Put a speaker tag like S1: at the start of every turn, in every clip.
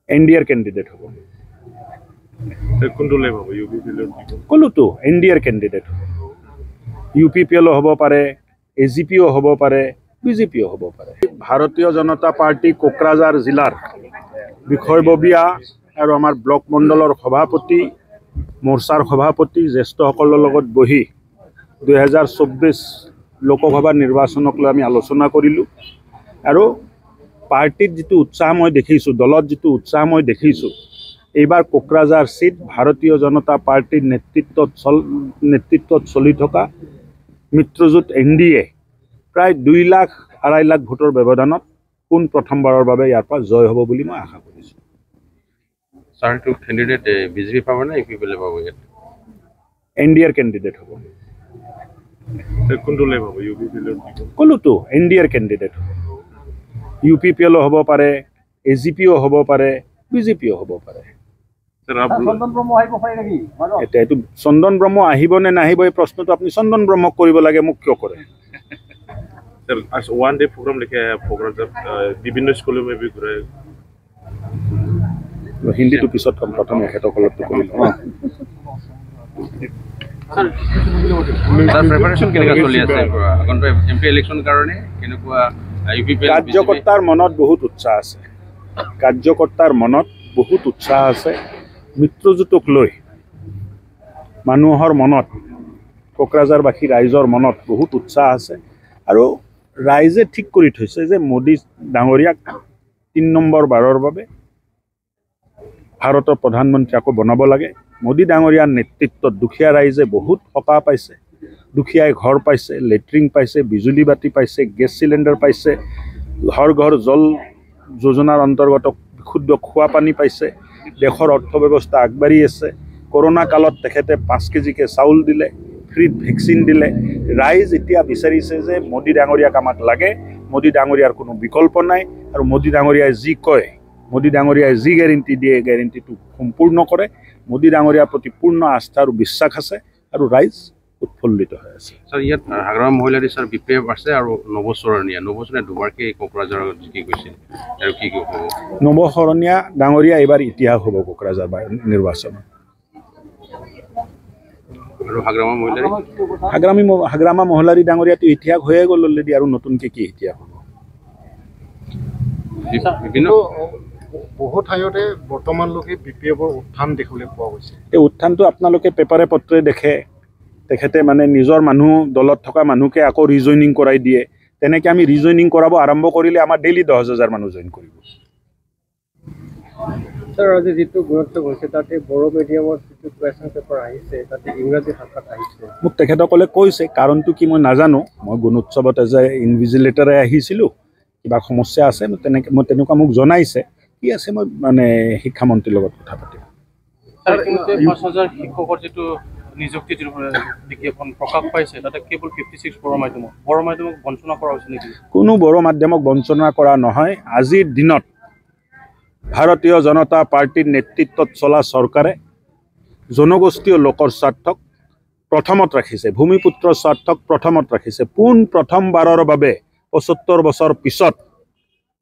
S1: এনডিএৰ candidate হ'ব।
S2: কোনটো লেভ হ'ব UPPL
S1: ক'লোতো এনডিএৰ কেণ্ডিডেট হ'ব। UPPL হ'ব পাৰে, AGPও হ'ব পাৰে, BJPও হ'ব পাৰে। ভাৰতীয় জনতা পাৰ্টি কোকৰাঝাৰ জিলাৰ বিষয়ববীয়া আৰু আমাৰ ব্লক মণ্ডলৰ সভাপতি, মোৰ্চাৰ সভাপতি জ্যেষ্ঠসকলৰ লগত বহি 2024 লোকসভা নিৰ্বাচনক লৈ আমি আলোচনা কৰিলোঁ আৰু পাৰ্টিত যিটো উৎসাহ মই দেখিছোঁ, দলত যিটো উৎসাহ মই দেখিছোঁ, এইবাৰ কোকৰাঝাৰ চিট ভাৰতীয় জনতা পাৰ্টিৰ নেতৃত্বত চলি থকা মিত্ৰজোঁট NDA প্ৰায় 2 লাখ 2.5 লাখ ভোটৰ ব্যৱধানত কোন প্ৰথমবাৰৰ বাবে ইয়াৰ পৰা জয় হ'ব বুলি মই আশা কৰিছোঁ।
S2: ছাৰ এইটো কেণ্ডিডেট BJP পাব নে UPPL পাব?
S1: NDAৰ কেণ্ডিডেট হ'ব।
S2: কোনটো লেভ হ'ব UPPL?
S1: ক'লোতো NDAৰ কেণ্ডিডেট হ'ব। UPPL হ'ব পাৰে, AGPও হ'ব পাৰে, BJPও হ'ব পাৰে। এতিয়া এইটো চন্দন ব্ৰহ্ম আহিব নে নাহিব এই প্ৰশ্নটো আপুনি চন্দন ব্ৰহ্মক কৰিব লাগে, মোক কিয় কৰে?
S2: ওৱান ডে প্ৰগ্ৰাম লিখে প্ৰগ্ৰাম বিভিন্ন স্কুলে মেবি ঘূৰাই।
S1: হিন্দীটো পিছত কম, প্ৰথম এখেতসকলকটো কৰি লওঁ। কাৰ্যকৰ্তাৰ মনত বহুত উৎসাহ আছে, মিত্ৰজোঁটক লৈ মানুহৰ মনত, কোকৰাঝাৰবাসী ৰাইজৰ মনত বহুত উৎসাহ আছে আৰু ৰাইজে ঠিক কৰি থৈছে যে মোদী ডাঙৰীয়াক 3 নম্বৰ বাৰৰ বাবে ভাৰতৰ প্ৰধানমন্ত্ৰী আকৌ বনাব লাগে। মোদী ডাঙৰীয়াৰ নেতৃত্বত দুখীয়া ৰাইজে বহুত সকাহ পাইছে, দুখীয়াই ঘৰ পাইছে, লেট্ৰিন পাইছে, বিজুলী বাতি পাইছে, গেছ চিলিণ্ডাৰ পাইছে, ঘৰ ঘৰ জল যোজনাৰ অন্তৰ্গত বিশুদ্ধ খোৱা পানী পাইছে, দেশৰ অৰ্থব্যৱস্থা আগবাঢ়ি আছে। কৰোণা কালত তেখেতে 5 কেজিকৈ চাউল দিলে, ফ্ৰীত ভেকচিন দিলে। ৰাইজ এতিয়া বিচাৰিছে যে মোদী ডাঙৰীয়াক আমাক লাগে, মোদী ডাঙৰীয়াৰ কোনো বিকল্প নাই আৰু মোদী ডাঙৰীয়াই যি কয়, মোদী ডাঙৰীয়াই যি গেৰেণ্টি দিয়ে গেৰেণ্টিটো সম্পূৰ্ণ কৰে। মোদী ডাঙৰীয়াৰ প্ৰতি পূৰ্ণ আস্থা আৰু বিশ্বাস আছে আৰু ৰাইজ উৎফুল্লিত হৈ আছে।
S2: ছাৰ ইয়াত হাগ্ৰামা মহিলাৰী ছাৰ BPF আছে আৰু নৱচৰণীয়া দুবাৰকৈ কোকৰাঝাৰত জিকি গৈছিল আৰু কি হ'ব?
S1: নৱশৰণীয়া ডাঙৰীয়া এইবাৰ ইতিহাস হ'ব কোকৰাঝাৰ নিৰ্বাচনত।
S2: আৰু
S1: হাগ্ৰামা মহিলাৰী ডাঙৰীয়াটো ইতিহাস হৈয়ে গ'ল অলৰেডি, আৰু নতুনকৈ কি ইতিহাস হ'ব?
S3: বহু ঠাইতে বৰ্তমানলৈকে BPFৰ উত্থান দেখিবলৈ পোৱা গৈছে।
S1: এই উত্থানটো আপোনালোকে পেপাৰে পত্ৰে দেখে। তেখেতে মানে নিজৰ মানুহ, দলত থকা মানুহকে আকৌ ৰিজইনিং কৰাই দিয়ে। তেনেকৈ আমি ৰিজইনিং কৰাব আৰম্ভ কৰিলে আমাৰ ডেইলি 10,000 মানুহ জইন কৰিব।
S3: ছাৰ আজি যিটো গুৰুত্ব হৈছে তাতে বড়ো মিডিয়ামৰ যিটো কুৱেশ্যন পেপাৰ আহিছে তাতে ইংৰাজী ভাষাত আহিছে।
S1: মোক তেখেতসকলে কৈছে, কাৰণটো কি মই নাজানো। মই গুণোৎসৱত এজ এ ইনভিজিলেটৰে আহিছিলোঁ, কিবা সমস্যা আছে তেনেকুৱা মোক জনাইছে। কি আছে মই মানে শিক্ষামন্ত্ৰীৰ লগত কথা পাতিম।
S4: 5,000 শিক্ষকৰ যিটো নিযুক্তি বিজ্ঞাপন প্ৰকাশ পাইছে তাতে কেৱল 56 বড়ো মাধ্যমক বঞ্চনা কৰা হৈছে নেকি?
S1: কোনো বড়ো মাধ্যমক বঞ্চনা কৰা নহয়। আজিৰ দিনত ভাৰতীয় জনতা পাৰ্টিৰ নেতৃত্বত চলা চৰকাৰে জনগোষ্ঠীয় লোকৰ স্বাৰ্থক প্ৰথমত ৰাখিছে, ভূমিপুত্ৰৰ স্বাৰ্থক প্ৰথমত ৰাখিছে। প্ৰথমবাৰৰ বাবে 75 বছৰ পিছত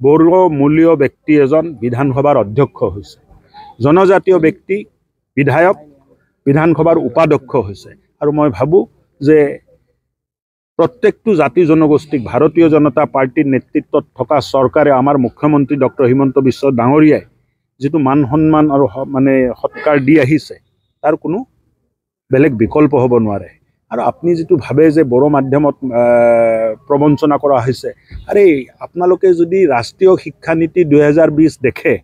S1: বড়ো মূলীয় ব্যক্তি এজন বিধানসভাৰ অধ্যক্ষ হৈছে, জনজাতীয় ব্যক্তি বিধায়ক বিধানসভাৰ উপাধ্যক্ষ হৈছে। আৰু মই ভাবোঁ যে প্ৰত্যেকটো জাতি জনগোষ্ঠীক ভাৰতীয় জনতা পাৰ্টিৰ নেতৃত্বত থকা চৰকাৰে, আমাৰ মুখ্যমন্ত্ৰী ডক্টৰ হিমন্ত বিশ্ব ডাঙৰীয়াই যিটো মান সন্মান আৰু মানে সৎকাৰ দি আহিছে, তাৰ কোনো বেলেগ বিকল্প হ'ব নোৱাৰে। আৰু আপুনি যিটো ভাবে যে বড়ো মাধ্যমত প্ৰবঞ্চনা কৰা হৈছে, আৰে আপোনালোকে যদি ৰাষ্ট্ৰীয় শিক্ষানীতি 2020 দেখে,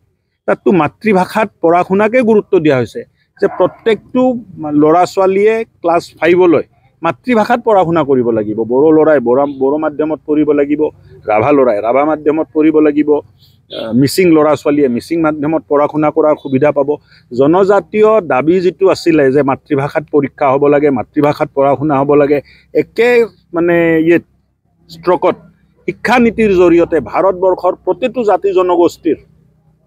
S1: তাততো মাতৃভাষাত পঢ়া শুনাকে গুৰুত্ব দিয়া হৈছে যে প্ৰত্যেকটো ল'ৰা ছোৱালীয়ে ক্লাছ 5লৈ মাতৃভাষাত পঢ়া শুনা কৰিব লাগিব। বড়ো ল'ৰাই বড়ো মাধ্যমত পঢ়িব লাগিব, ৰাভা ল'ৰাই ৰাভা মাধ্যমত পঢ়িব লাগিব, মিচিং ল'ৰা ছোৱালীয়ে মিচিং মাধ্যমত পঢ়া শুনা কৰাৰ সুবিধা পাব। জনজাতীয় দাবী যিটো আছিলে যে মাতৃভাষাত পৰীক্ষা হ'ব লাগে, মাতৃভাষাত পঢ়া শুনা হ'ব লাগে, একে মানে ষ্ট্ৰকত শিক্ষানীতিৰ জৰিয়তে ভাৰতবৰ্ষৰ প্ৰতিটো জাতি জনগোষ্ঠীৰ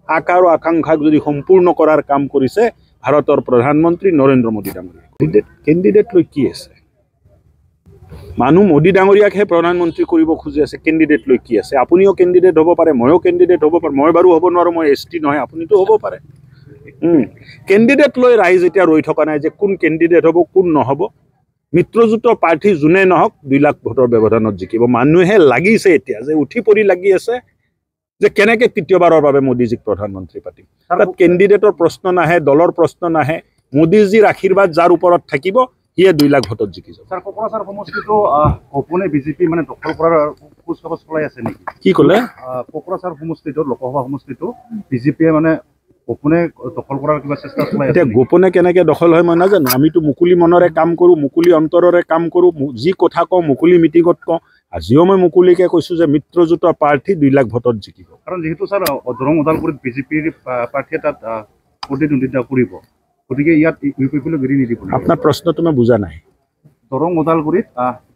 S1: আশা আৰু আকাংক্ষাক যদি সম্পূৰ্ণ কৰাৰ কাম কৰিছে ভাৰতৰ প্ৰধানমন্ত্ৰী নৰেন্দ্ৰ মোদী ডাঙৰীয়াই। কেণ্ডিডেট লৈ কি আছে? মানুহ মোদী ডাঙৰীয়াকহে প্ৰধানমন্ত্ৰী কৰিব খুজি আছে, কেণ্ডিডেট লৈ কি আছে? আপুনিও কেণ্ডিডেট হ'ব পাৰে, ময়ো কেণ্ডিডেট হ'ব পাৰে। মই বাৰু হ'ব নোৱাৰোঁ, মই ST নহয়, আপুনিতো হ'ব পাৰে। কেণ্ডিডেট লৈ ৰাইজ এতিয়া ৰৈ থকা নাই যে কোন কেণ্ডিডেট হ'ব কোন নহ'ব। মিত্ৰজোঁটৰ প্ৰাৰ্থী যোনে নহওক 2 লাখ ভোটৰ ব্যৱধানত জিকিব। মানুহে লাগিছে এতিয়া যে উঠি পৰি লাগি আছে যে কেনেকৈ তৃতীয়বাৰৰ বাবে মোদীজীক প্ৰধানমন্ত্ৰী পাতিম। তাত কেণ্ডিডেটৰ প্ৰশ্ন নাহে, দলৰ প্ৰশ্ন নাহে। মোদীজীৰ আশীৰ্বাদ যাৰ ওপৰত থাকিব সিয়ে 2 লাখ ভোটত জিকি যাব।
S5: স্যাৰ কোকৰাঝাৰ সমষ্টিটো গোপনে বিজেপি মানে দখল কৰাৰ কুচকাৱাজ চলাই আছে নেকি?
S1: কি ক'লে?
S5: কোকৰাঝাৰ সমষ্টিটো লোকসভা সমষ্টিটো বিজেপিয়ে মানে গোপনে দখল কৰাৰ কিবা চেষ্টা চলাই আছে।
S1: এতিয়া গোপনে কেনেকৈ দখল হয় মই নাজানো। আমিতো মুকলি মনেৰে কাম কৰোঁ, মুকলি অন্তৰেৰে কাম কৰোঁ, যি কথা কওঁ মুকলি মিটিঙত কওঁ। আজিও মই মুকলিকৈ কৈছোঁ যে মিত্ৰজোঁটৰ প্ৰাৰ্থী 2 লাখ ভোটত জিকিব।
S5: কাৰণ যিহেতু ছাৰ দৰং ওদালগুৰিত বিজেপিৰ প্ৰাৰ্থীয়ে তাত প্ৰতিদ্বন্দ্বিতা কৰিব, গতিকে ইয়াত UPPলৈ ঘূৰি নিদিব।
S1: আপোনাৰ প্ৰশ্নটো মই বুজা নাই।
S5: দৰং ওদালগুৰিত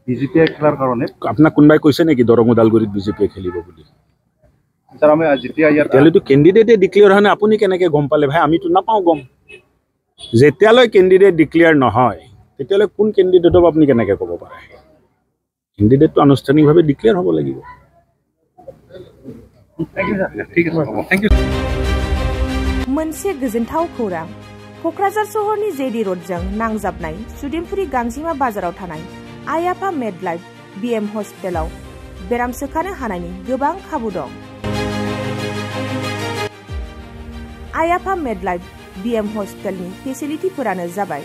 S5: বিজেপিয়ে খেলাৰ কাৰণে
S1: আপোনাক কোনোবাই কৈছে নেকি দৰং ওদালগুৰিত বিজেপিয়ে খেলিব বুলি?
S5: ছাৰ আমি যেতিয়া ইয়াত
S1: তেতিয়ালৈতো কেণ্ডিডেটে ডিক্লেয়াৰ হয় নাই, আপুনি কেনেকৈ গম পালে ভাই? আমিতো নাপাওঁ গম। যেতিয়ালৈ কেণ্ডিডেট ডিক্লেয়াৰ নহয় তেতিয়ালৈ কোন কেণ্ডিডেট হ'ব আপুনি কেনেকৈ ক'ব পাৰে? কেণ্ডিডেটটো আনুষ্ঠানিকভাৱে ডিক্লেয়াৰ হ'ব লাগিব।
S2: ঠিক আছে, থেংক ইউ।
S6: मोनसे गोजोनथाव खौरां। क'क्राझार सहरनि JD र'डजों नांजाबनाय सुदेमपुरि गांजिमा बाजाराव थानाय आइ आफा मेडलाइफ BM हस्पिटालाव बेराम सोखानो हानायनि गोबां खाबु दं। आइ आफा मेडलाइफ BM हस्पिटालनि फेसिलिटिफोरानो जाबाय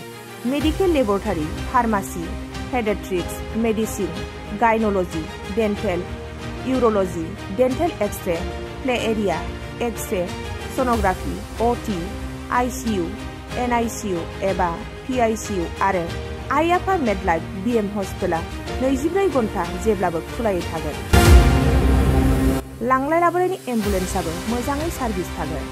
S6: medical laboratory, pharmacy, paediatrics, medicine, gynaecology, dental, urology, dental x ray, play area, x ray, sonography, OT, ICU, NICU एबा PICU आरो आइ आफा मेडलाइफ BM हस्पिटाला 24 घन्टा जेब्लाबो खुलायै थागोन। लांलाय लाबोलायनि एम्बुलेन्सआबो मोजाङै सार्भिस थागोन।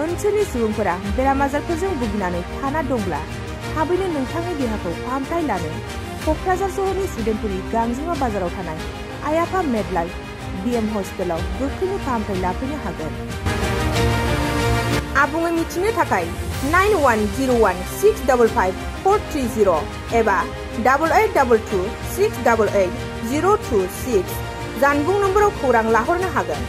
S6: ओनसोलनि सुबुंफोरा बेराम आजारफोरजों भुगिनानै थाना दंब्ला थाबैनो नोंथांनि देहाखौ फाहामथाय लानो क'क्राझार सहरनि सुदेमपुरि गांजिमा बाजाराव थानाय आइ आफा मेडलाइफ BM हस्पिटालाव गोख्रैनो फाहामथाय लाफैनो हागोन। आबुङै मिथिनो थाखाय 9101655430 एबा 8822688026 जानबुं नम्बराव खौरां लाहरनो हागोन।